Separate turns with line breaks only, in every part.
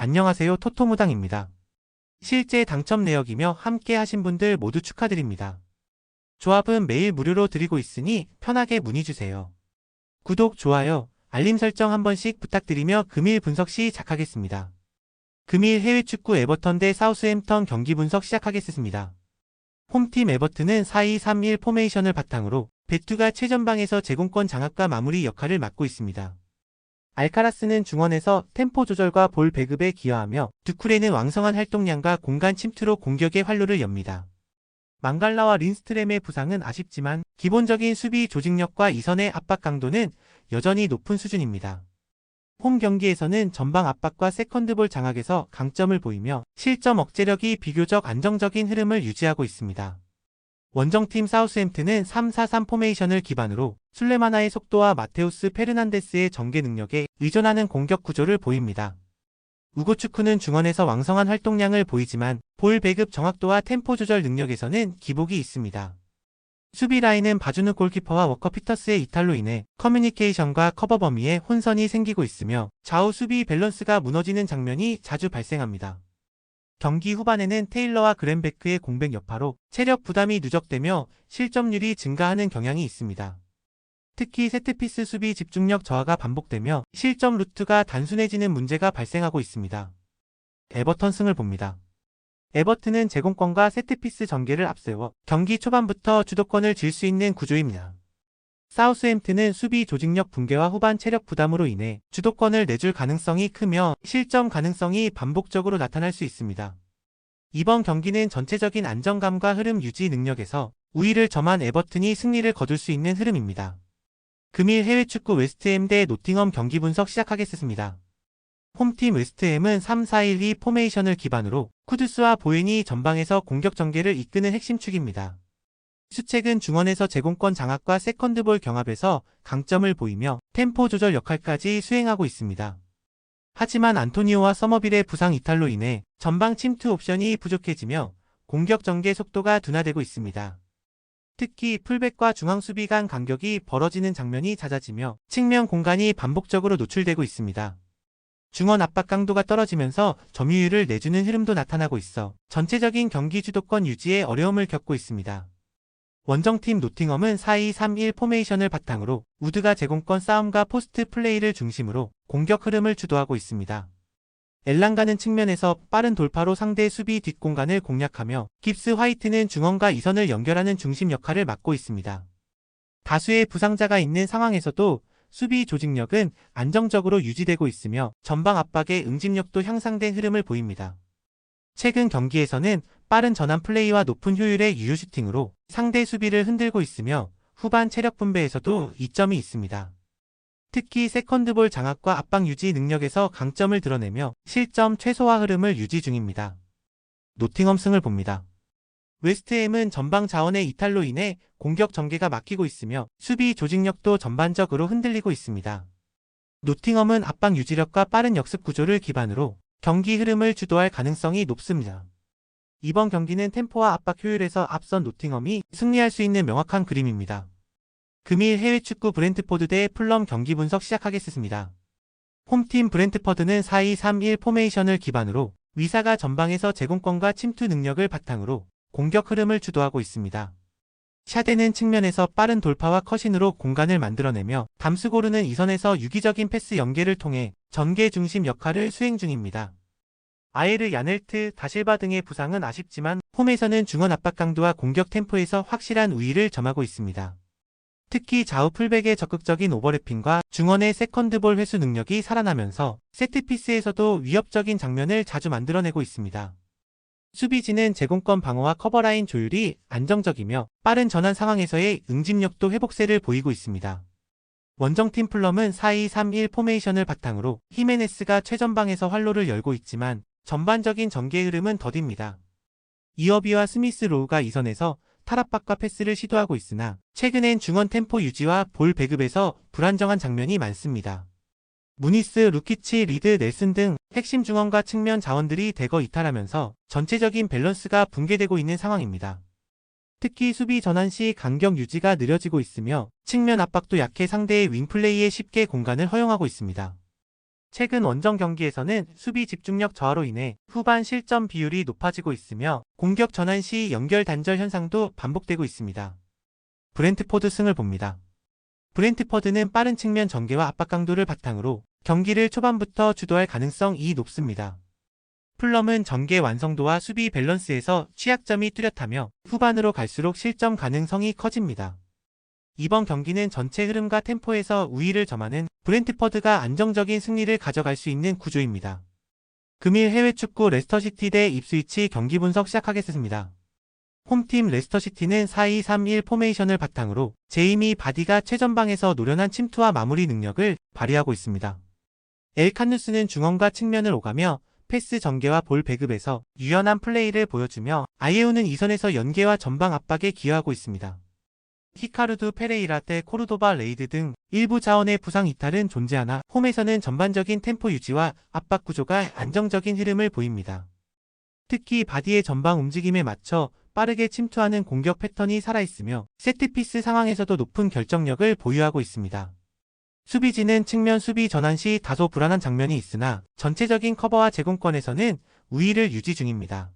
안녕하세요, 토토무당입니다. 실제 당첨 내역이며 함께 하신 분들 모두 축하드립니다. 조합은 매일 무료로 드리고 있으니 편하게 문의주세요. 구독, 좋아요, 알림 설정 한 번씩 부탁드리며 금일 분석 시작하겠습니다. 금일 해외축구 에버턴 대 사우스햄턴 경기 분석 시작하겠습니다. 홈팀 에버튼은 4-2-3-1 포메이션을 바탕으로 베투가 최전방에서 제공권 장악과 마무리 역할을 맡고 있습니다. 알카라스는 중원에서 템포 조절과 볼 배급에 기여하며 두쿠레는 왕성한 활동량과 공간 침투로 공격의 활로를 엽니다. 망갈라와 린스트렘의 부상은 아쉽지만 기본적인 수비 조직력과 이선의 압박 강도는 여전히 높은 수준입니다. 홈 경기에서는 전방 압박과 세컨드볼 장악에서 강점을 보이며 실점 억제력이 비교적 안정적인 흐름을 유지하고 있습니다. 원정팀 사우스햄튼은 3-4-3 포메이션을 기반으로 술레마나의 속도와 마테우스 페르난데스의 전개 능력에 의존하는 공격 구조를 보입니다. 우고축구는 중원에서 왕성한 활동량을 보이지만 볼 배급 정확도와 템포 조절 능력에서는 기복이 있습니다. 수비 라인은 바주누 골키퍼와 워커 피터스의 이탈로 인해 커뮤니케이션과 커버 범위에 혼선이 생기고 있으며 좌우 수비 밸런스가 무너지는 장면이 자주 발생합니다. 경기 후반에는 테일러와 그랜베크의 공백 여파로 체력 부담이 누적되며 실점률이 증가하는 경향이 있습니다. 특히 세트피스 수비 집중력 저하가 반복되며 실점 루트가 단순해지는 문제가 발생하고 있습니다. 에버턴 승을 봅니다. 에버튼은 제공권과 세트피스 전개를 앞세워 경기 초반부터 주도권을 쥘 수 있는 구조입니다. 사우스햄튼은 수비 조직력 붕괴와 후반 체력 부담으로 인해 주도권을 내줄 가능성이 크며 실점 가능성이 반복적으로 나타날 수 있습니다. 이번 경기는 전체적인 안정감과 흐름 유지 능력에서 우위를 점한 에버튼이 승리를 거둘 수 있는 흐름입니다. 금일 해외축구 웨스트햄 대 노팅엄 경기 분석 시작하겠습니다. 홈팀 웨스트햄은 3-4-1-2 포메이션을 기반으로 쿠두스와 보웬이 전방에서 공격 전개를 이끄는 핵심 축입니다. 수책은 중원에서 제공권 장악과 세컨드볼 경합에서 강점을 보이며 템포 조절 역할까지 수행하고 있습니다. 하지만 안토니오와 서머빌의 부상 이탈로 인해 전방 침투 옵션이 부족해지며 공격 전개 속도가 둔화되고 있습니다. 특히 풀백과 중앙 수비 간 간격이 벌어지는 장면이 잦아지며 측면 공간이 반복적으로 노출되고 있습니다. 중원 압박 강도가 떨어지면서 점유율을 내주는 흐름도 나타나고 있어 전체적인 경기 주도권 유지에 어려움을 겪고 있습니다. 원정팀 노팅엄은 4-2-3-1 포메이션을 바탕으로 우드가 제공권 싸움과 포스트 플레이를 중심으로 공격 흐름을 주도하고 있습니다. 엘랑가는 측면에서 빠른 돌파로 상대 수비 뒷공간을 공략하며 깁스 화이트는 중원과 이선을 연결하는 중심 역할을 맡고 있습니다. 다수의 부상자가 있는 상황에서도 수비 조직력은 안정적으로 유지되고 있으며 전방 압박의 응집력도 향상된 흐름을 보입니다. 최근 경기에서는 빠른 전환 플레이와 높은 효율의 유효 슈팅으로 상대 수비를 흔들고 있으며 후반 체력 분배에서도 이점이 있습니다. 특히 세컨드볼 장악과 압박 유지 능력에서 강점을 드러내며 실점 최소화 흐름을 유지 중입니다. 노팅엄 승을 봅니다. 웨스트햄은 전방 자원의 이탈로 인해 공격 전개가 막히고 있으며 수비 조직력도 전반적으로 흔들리고 있습니다. 노팅엄은 압박 유지력과 빠른 역습 구조를 기반으로 경기 흐름을 주도할 가능성이 높습니다. 이번 경기는 템포와 압박 효율에서 앞선 노팅엄이 승리할 수 있는 명확한 그림입니다. 금일 해외축구 브렌트포드 대 풀럼 경기 분석 시작하겠습니다. 홈팀 브렌트퍼드는 4-2-3-1 포메이션을 기반으로 위사가 전방에서 제공권과 침투 능력을 바탕으로 공격 흐름을 주도하고 있습니다. 샤데는 측면에서 빠른 돌파와 컷인으로 공간을 만들어내며 담스고르는 이선에서 유기적인 패스 연계를 통해 전개 중심 역할을 수행 중입니다. 아예르 야넬트, 다실바 등의 부상은 아쉽지만 홈에서는 중원 압박 강도와 공격 템포에서 확실한 우위를 점하고 있습니다. 특히 좌우 풀백의 적극적인 오버래핑과 중원의 세컨드볼 회수 능력이 살아나면서 세트피스에서도 위협적인 장면을 자주 만들어내고 있습니다. 수비진은 제공권 방어와 커버라인 조율이 안정적이며 빠른 전환 상황에서의 응집력도 회복세를 보이고 있습니다. 원정팀 풀럼은 4-2-3-1 포메이션을 바탕으로 히메네스가 최전방에서 활로를 열고 있지만 전반적인 전개 흐름은 더딥니다. 이어비와 스미스 로우가 이선에서 탈압박과 패스를 시도하고 있으나 최근엔 중원 템포 유지와 볼 배급에서 불안정한 장면이 많습니다. 무니스, 루키치, 리드, 넬슨 등 핵심 중원과 측면 자원들이 대거 이탈하면서 전체적인 밸런스가 붕괴되고 있는 상황입니다. 특히 수비 전환 시 간격 유지가 느려지고 있으며 측면 압박도 약해 상대의 윙플레이에 쉽게 공간을 허용하고 있습니다. 최근 원정 경기에서는 수비 집중력 저하로 인해 후반 실점 비율이 높아지고 있으며 공격 전환 시 연결 단절 현상도 반복되고 있습니다. 브렌트포드 승을 봅니다. 브렌트포드는 빠른 측면 전개와 압박 강도를 바탕으로 경기를 초반부터 주도할 가능성이 높습니다. 풀럼은 전개 완성도와 수비 밸런스에서 취약점이 뚜렷하며 후반으로 갈수록 실점 가능성이 커집니다. 이번 경기는 전체 흐름과 템포에서 우위를 점하는 브렌트퍼드가 안정적인 승리를 가져갈 수 있는 구조입니다. 금일 해외 축구 레스터시티 대 입스위치 경기 분석 시작하겠습니다. 홈팀 레스터시티는 4-2-3-1 포메이션을 바탕으로 제이미 바디가 최전방에서 노련한 침투와 마무리 능력을 발휘하고 있습니다. 엘 칸누스는 중원과 측면을 오가며 패스 전개와 볼 배급에서 유연한 플레이를 보여주며 아예우는 이선에서 연계와 전방 압박에 기여하고 있습니다. 히카루두 페레이라 대 코르도바 레이드 등 일부 자원의 부상 이탈은 존재하나 홈에서는 전반적인 템포 유지와 압박 구조가 안정적인 흐름을 보입니다. 특히 바디의 전방 움직임에 맞춰 빠르게 침투하는 공격 패턴이 살아있으며 세트피스 상황에서도 높은 결정력을 보유하고 있습니다. 수비진은 측면 수비 전환 시 다소 불안한 장면이 있으나 전체적인 커버와 제공권에서는 우위를 유지 중입니다.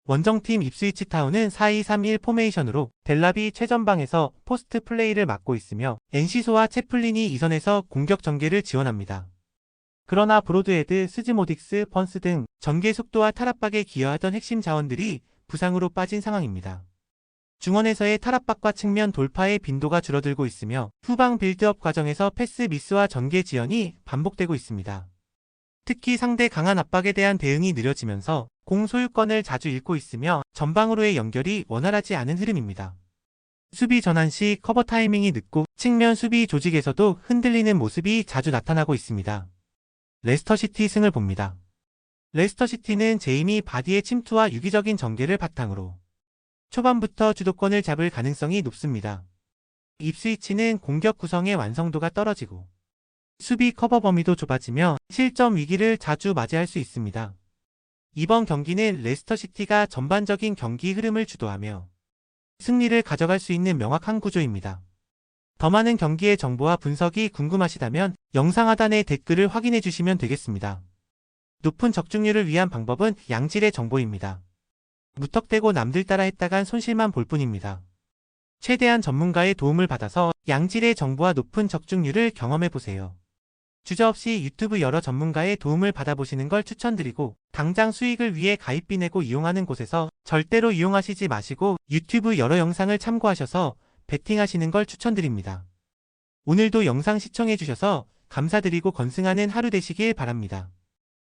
원정팀 입스위치 타운은 4-2-3-1 포메이션으로 델랍이 최전방에서 포스트 플레이를 맡고 있으며 엔시소와 채플린이 이선에서 공격 전개를 지원합니다. 그러나 브로드헤드, 스즈모딕스, 펀스 등 전개 속도와 탈압박에 기여하던 핵심 자원들이 부상으로 빠진 상황입니다. 중원에서의 탈압박과 측면 돌파의 빈도가 줄어들고 있으며 후방 빌드업 과정에서 패스 미스와 전개 지연이 반복되고 있습니다. 특히 상대 강한 압박에 대한 대응이 느려지면서 공 소유권을 자주 잃고 있으며 전방으로의 연결이 원활하지 않은 흐름입니다. 수비 전환 시 커버 타이밍이 늦고 측면 수비 조직에서도 흔들리는 모습이 자주 나타나고 있습니다. 레스터시티 승을 봅니다. 레스터시티는 제이미 바디의 침투와 유기적인 전개를 바탕으로 초반부터 주도권을 잡을 가능성이 높습니다. 입스위치는 공격 구성의 완성도가 떨어지고 수비 커버 범위도 좁아지며 실점 위기를 자주 맞이할 수 있습니다. 이번 경기는 레스터시티가 전반적인 경기 흐름을 주도하며 승리를 가져갈 수 있는 명확한 구조입니다. 더 많은 경기의 정보와 분석이 궁금하시다면 영상 하단의 댓글을 확인해 주시면 되겠습니다. 높은 적중률을 위한 방법은 양질의 정보입니다. 무턱대고 남들 따라 했다간 손실만 볼 뿐입니다. 최대한 전문가의 도움을 받아서 양질의 정보와 높은 적중률을 경험해 보세요. 주저없이 유튜브 여러 전문가의 도움을 받아보시는 걸 추천드리고 당장 수익을 위해 가입비 내고 이용하는 곳에서 절대로 이용하시지 마시고 유튜브 여러 영상을 참고하셔서 베팅하시는 걸 추천드립니다. 오늘도 영상 시청해 주셔서 감사드리고 건승하는 하루 되시길 바랍니다.